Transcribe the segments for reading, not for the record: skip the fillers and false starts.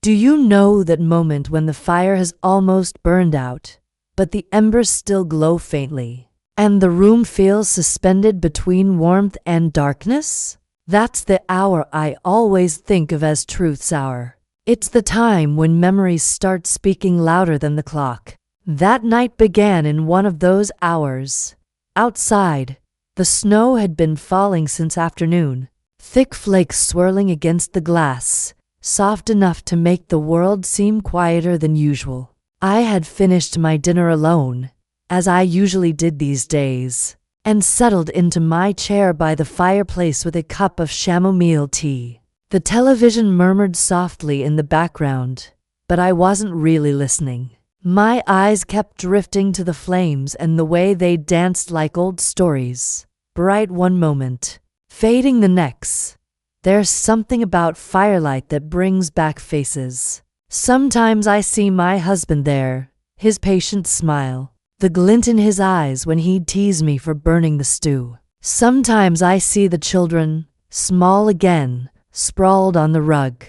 Do you know that moment when the fire has almost burned out, but the embers still glow faintly, and the room feels suspended between warmth and darkness? That's the hour I always think of as truth's hour. It's the time when memories start speaking louder than the clock. That night began in one of those hours. Outside, the snow had been falling since afternoon, thick flakes swirling against the glass, soft enough to make the world seem quieter than usual. I had finished my dinner alone, as I usually did these days, and settled into my chair by the fireplace with a cup of chamomile tea. The television murmured softly in the background, but I wasn't really listening. My eyes kept drifting to the flames and the way they danced like old stories, bright one moment, fading the next. There's something about firelight that brings back faces. Sometimes I see my husband there, his patient smile, the glint in his eyes when he'd tease me for burning the stew. Sometimes I see the children, small again, sprawled on the rug,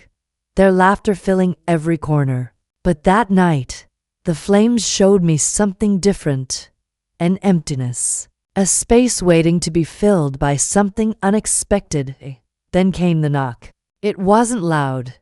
their laughter filling every corner. But that night, the flames showed me something different, an emptiness, a space waiting to be filled by something unexpected. Then came the knock. It wasn't loud,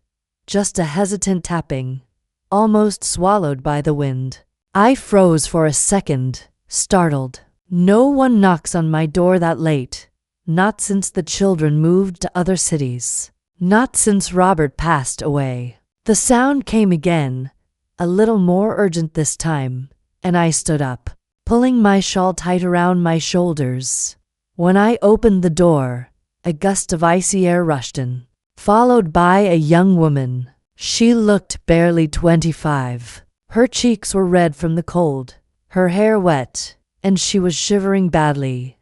just a hesitant tapping, almost swallowed by the wind. I froze for a second, startled. No one knocks on my door that late, not since the children moved to other cities, not since Robert passed away. The sound came again, a little more urgent this time, and I stood up, pulling my shawl tight around my shoulders. When I opened the door, a gust of icy air rushed in, followed by a young woman. She looked barely 25. Her cheeks were red from the cold, her hair wet, and she was shivering badly.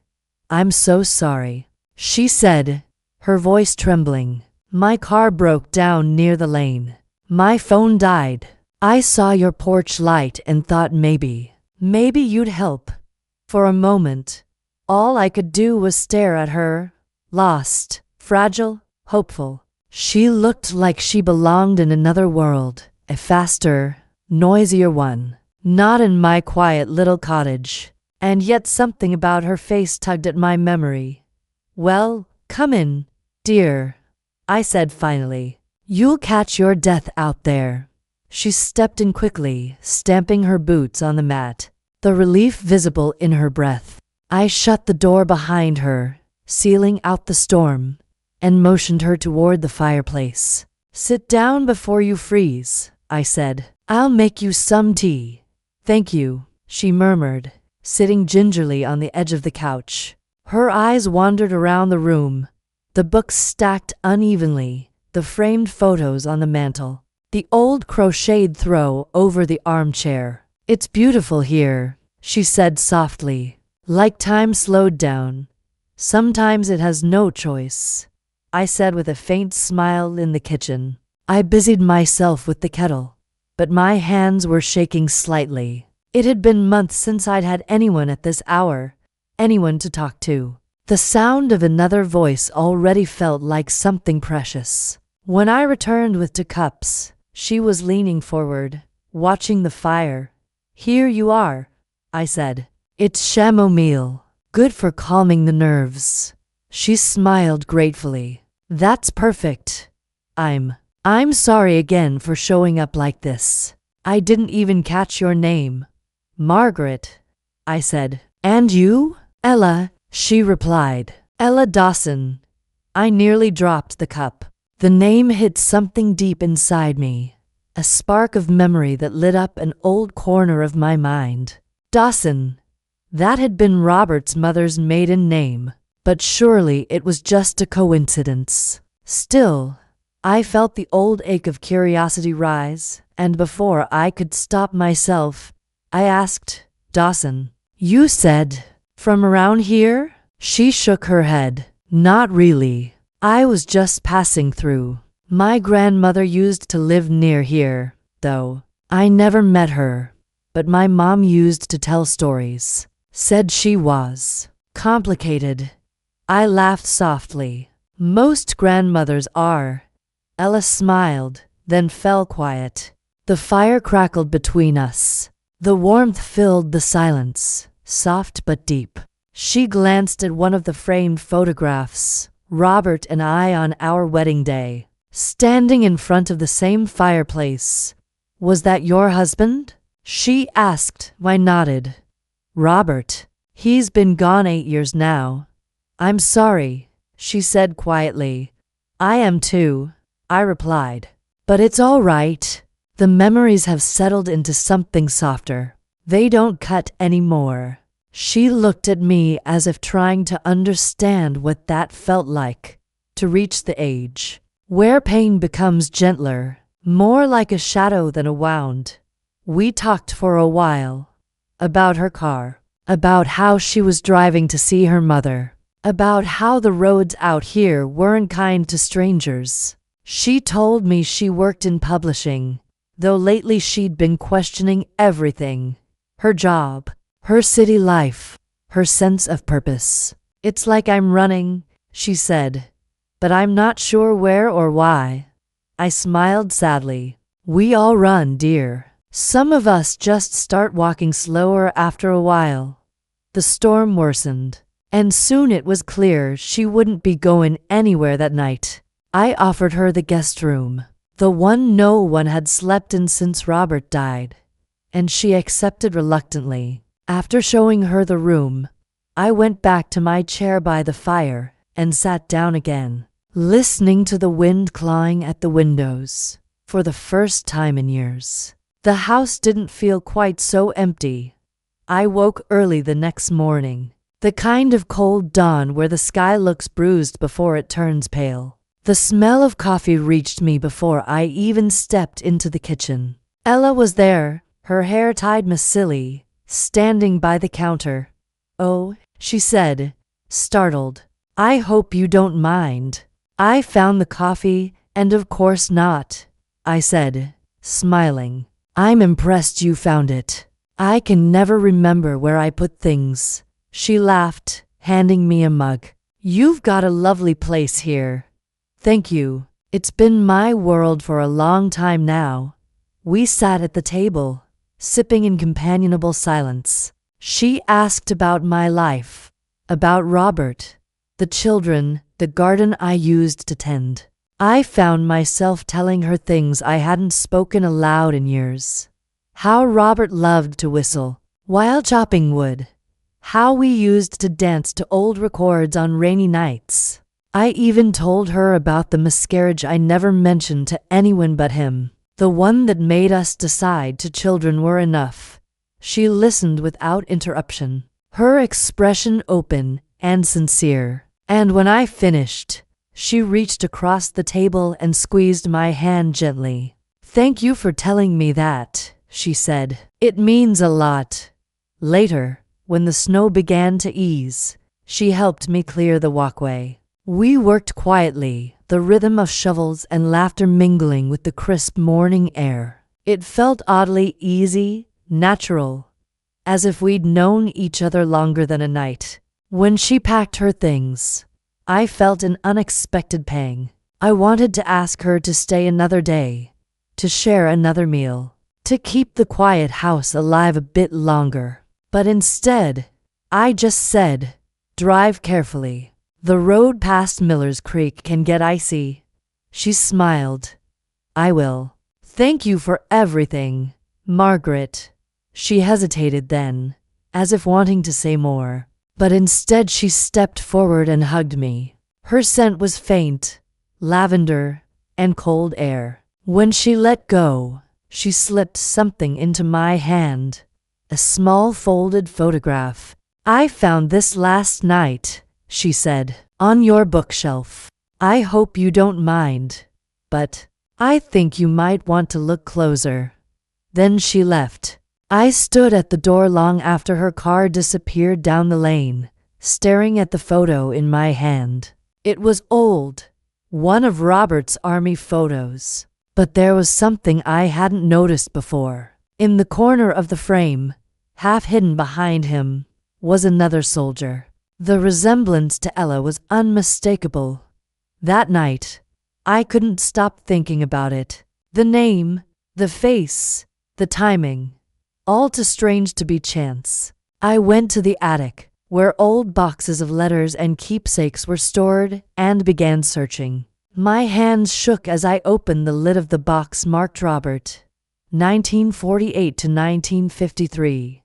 "I'm so sorry," she said, her voice trembling. "My car broke down near the lane. My phone died. I saw your porch light and thought maybe you'd help." For a moment, all I could do was stare at her, lost, fragile, hopeful. She looked like she belonged in another world, a faster, noisier one, not in my quiet little cottage. And yet something about her face tugged at my memory. "Well, come in, dear," I said finally. "You'll catch your death out there." She stepped in quickly, stamping her boots on the mat, the relief visible in her breath. I shut the door behind her, sealing out the storm, and motioned her toward the fireplace. "Sit down before you freeze," I said. "I'll make you some tea." "Thank you," she murmured, sitting gingerly on the edge of the couch. Her eyes wandered around the room, the books stacked unevenly, the framed photos on the mantel, the old crocheted throw over the armchair. "It's beautiful here," she said softly, like time slowed down. "Sometimes it has no choice," I said with a faint smile in the kitchen. I busied myself with the kettle, but my hands were shaking slightly. It had been months since I'd had anyone at this hour, anyone to talk to. The sound of another voice already felt like something precious. When I returned with 2 cups, she was leaning forward, watching the fire. "Here you are," I said. "It's chamomile, good for calming the nerves." She smiled gratefully. "That's perfect. I'm sorry again for showing up like this. I didn't even catch your name." "Margaret," I said. "And you?" "Ella," she replied. "Ella Dawson." I nearly dropped the cup. The name hit something deep inside me, a spark of memory that lit up an old corner of my mind. Dawson. That had been Robert's mother's maiden name, but surely it was just a coincidence. Still, I felt the old ache of curiosity rise, and before I could stop myself, I asked, "Dawson, you said from around here?" She shook her head. "Not really. I was just passing through. My grandmother used to live near here, though. I never met her, but my mom used to tell stories. Said she was complicated." I laughed softly. "Most grandmothers are." Ella smiled, then fell quiet. The fire crackled between us. The warmth filled the silence, soft but deep. She glanced at one of the framed photographs, Robert and I on our wedding day, standing in front of the same fireplace. "Was that your husband?" she asked. I nodded. "Robert. He's been gone 8 years now." "I'm sorry," she said quietly. "I am too," I replied. "But it's all right. The memories have settled into something softer. They don't cut anymore." She looked at me as if trying to understand what that felt like, to reach the age where pain becomes gentler, more like a shadow than a wound. We talked for a while. About her car. About how she was driving to see her mother. About how the roads out here weren't kind to strangers. She told me she worked in publishing, though lately she'd been questioning everything. Her job, her city life, her sense of purpose. "It's like I'm running," she said, "but I'm not sure where or why." I smiled sadly. "We all run, dear. Some of us just start walking slower after a while." The storm worsened, and soon it was clear she wouldn't be going anywhere that night. I offered her the guest room, the one no one had slept in since Robert died, and she accepted reluctantly. After showing her the room, I went back to my chair by the fire and sat down again, listening to the wind clawing at the windows. For the first time in years, the house didn't feel quite so empty. I woke early the next morning, the kind of cold dawn where the sky looks bruised before it turns pale. The smell of coffee reached me before I even stepped into the kitchen. Ella was there, her hair tied messily, standing by the counter. "Oh," she said, startled. "I hope you don't mind. I found the coffee, and of course not," I said, smiling. "I'm impressed you found it. I can never remember where I put things." She laughed, handing me a mug. "You've got a lovely place here." "Thank you. It's been my world for a long time now." We sat at the table, sipping in companionable silence. She asked about my life, about Robert, the children, the garden I used to tend. I found myself telling her things I hadn't spoken aloud in years. How Robert loved to whistle while chopping wood. How we used to dance to old records on rainy nights. I even told her about the miscarriage I never mentioned to anyone but him, the one that made us decide two children were enough. She listened without interruption, her expression open and sincere. And when I finished, she reached across the table and squeezed my hand gently. "Thank you for telling me that," she said. "It means a lot." Later, when the snow began to ease, she helped me clear the walkway. We worked quietly, the rhythm of shovels and laughter mingling with the crisp morning air. It felt oddly easy, natural, as if we'd known each other longer than a night. When she packed her things, I felt an unexpected pang. I wanted to ask her to stay another day, to share another meal, to keep the quiet house alive a bit longer. But instead, I just said, "Drive carefully. The road past Miller's Creek can get icy." She smiled. "I will. Thank you for everything, Margaret." She hesitated then, as if wanting to say more, but instead she stepped forward and hugged me. Her scent was faint, lavender and cold air. When she let go, she slipped something into my hand, a small folded photograph. "I found this last night," she said, "on your bookshelf. I hope you don't mind, but I think you might want to look closer." Then she left. I stood at the door long after her car disappeared down the lane, staring at the photo in my hand. It was old, one of Robert's army photos, but there was something I hadn't noticed before. In the corner of the frame, half hidden behind him, was another soldier. The resemblance to Ella was unmistakable. That night, I couldn't stop thinking about it. The name, the face, the timing, all too strange to be chance. I went to the attic, where old boxes of letters and keepsakes were stored, and began searching. My hands shook as I opened the lid of the box marked Robert, 1948 to 1953.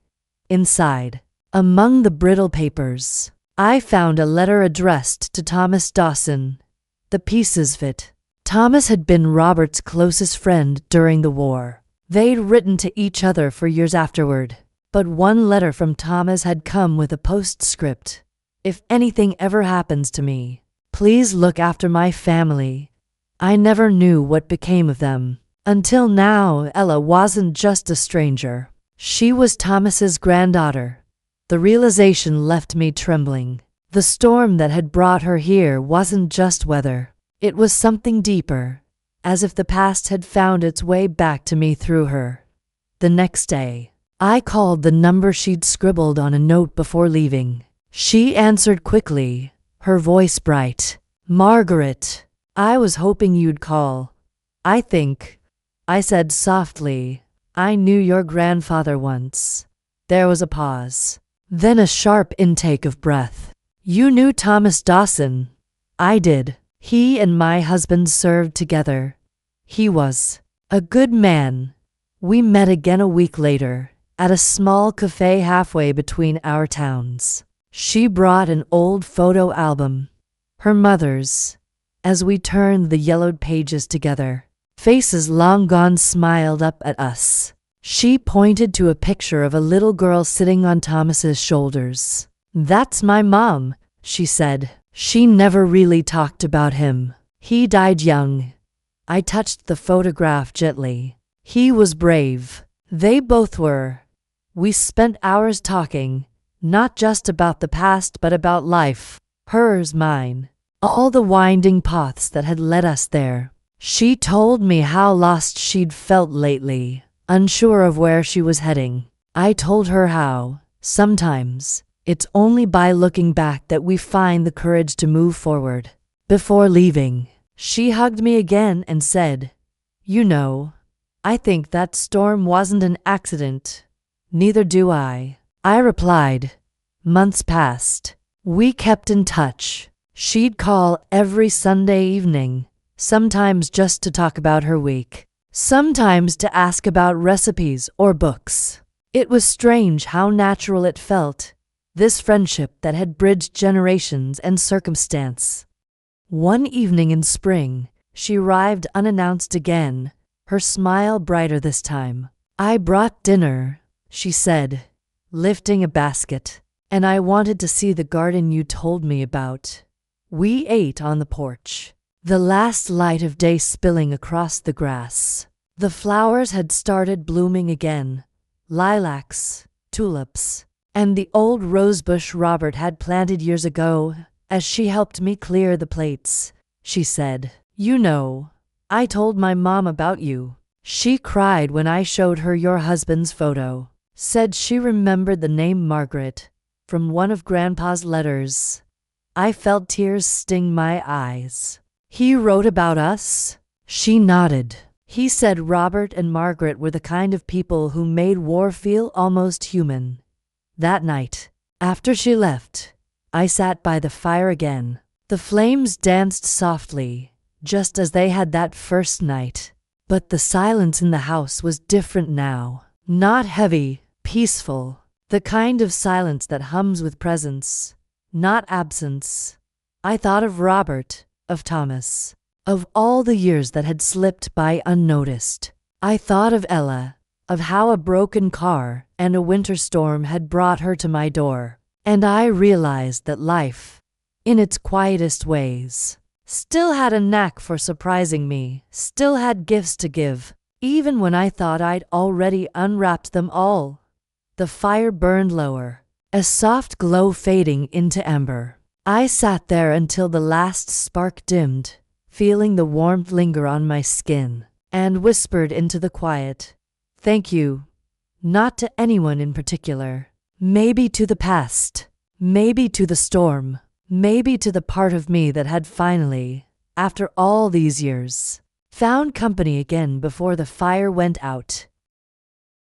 Inside, among the brittle papers, I found a letter addressed to Thomas Dawson. The pieces fit. Thomas had been Robert's closest friend during the war. They'd written to each other for years afterward, but one letter from Thomas had come with a postscript. If anything ever happens to me, please look after my family. I never knew what became of them. Until now, Ella wasn't just a stranger. She was Thomas's granddaughter. The realization left me trembling. The storm that had brought her here wasn't just weather. It was something deeper, as if the past had found its way back to me through her. The next day, I called the number she'd scribbled on a note before leaving. She answered quickly, her voice bright. "Margaret, I was hoping you'd call. I think," I said softly, "I knew your grandfather once." There was a pause, then a sharp intake of breath. "You knew Thomas Dawson?" "I did. He and my husband served together. He was a good man." We met again a week later, at a small cafe halfway between our towns. She brought an old photo album, her mother's. As we turned the yellowed pages together, faces long gone smiled up at us. She pointed to a picture of a little girl sitting on Thomas's shoulders. "That's my mom," she said. She never really talked about him. He died young. I touched the photograph gently. He was brave. They both were. We spent hours talking, not just about the past but about life. Hers, mine. All the winding paths that had led us there. She told me how lost she'd felt lately, unsure of where she was heading. I told her how, sometimes, it's only by looking back that we find the courage to move forward. Before leaving, she hugged me again and said, "You know, I think that storm wasn't an accident." "Neither do I," I replied. Months passed. We kept in touch. She'd call every Sunday evening, sometimes just to talk about her week, sometimes to ask about recipes or books. It was strange how natural it felt, this friendship that had bridged generations and circumstance. One evening in spring, she arrived unannounced again, her smile brighter this time. "I brought dinner," she said, lifting a basket, "and I wanted to see the garden you told me about." We ate on the porch, the last light of day spilling across the grass. The flowers had started blooming again, lilacs, tulips, and the old rosebush Robert had planted years ago. As she helped me clear the plates, she said, "You know, I told my mom about you. She cried when I showed her your husband's photo. Said she remembered the name Margaret from one of Grandpa's letters." I felt tears sting my eyes. "He wrote about us?" She nodded. "He said Robert and Margaret were the kind of people who made war feel almost human." That night, after she left, I sat by the fire again. The flames danced softly, just as they had that first night. But the silence in the house was different now. Not heavy, peaceful. The kind of silence that hums with presence, not absence. I thought of Robert, of Thomas, of all the years that had slipped by unnoticed. I thought of Ella, of how a broken car and a winter storm had brought her to my door. And I realized that life, in its quietest ways, still had a knack for surprising me, still had gifts to give, even when I thought I'd already unwrapped them all. The fire burned lower, a soft glow fading into ember. I sat there until the last spark dimmed, feeling the warmth linger on my skin, and whispered into the quiet, "Thank you." Not to anyone in particular. Maybe to the past, maybe to the storm, maybe to the part of me that had finally, after all these years, found company again before the fire went out.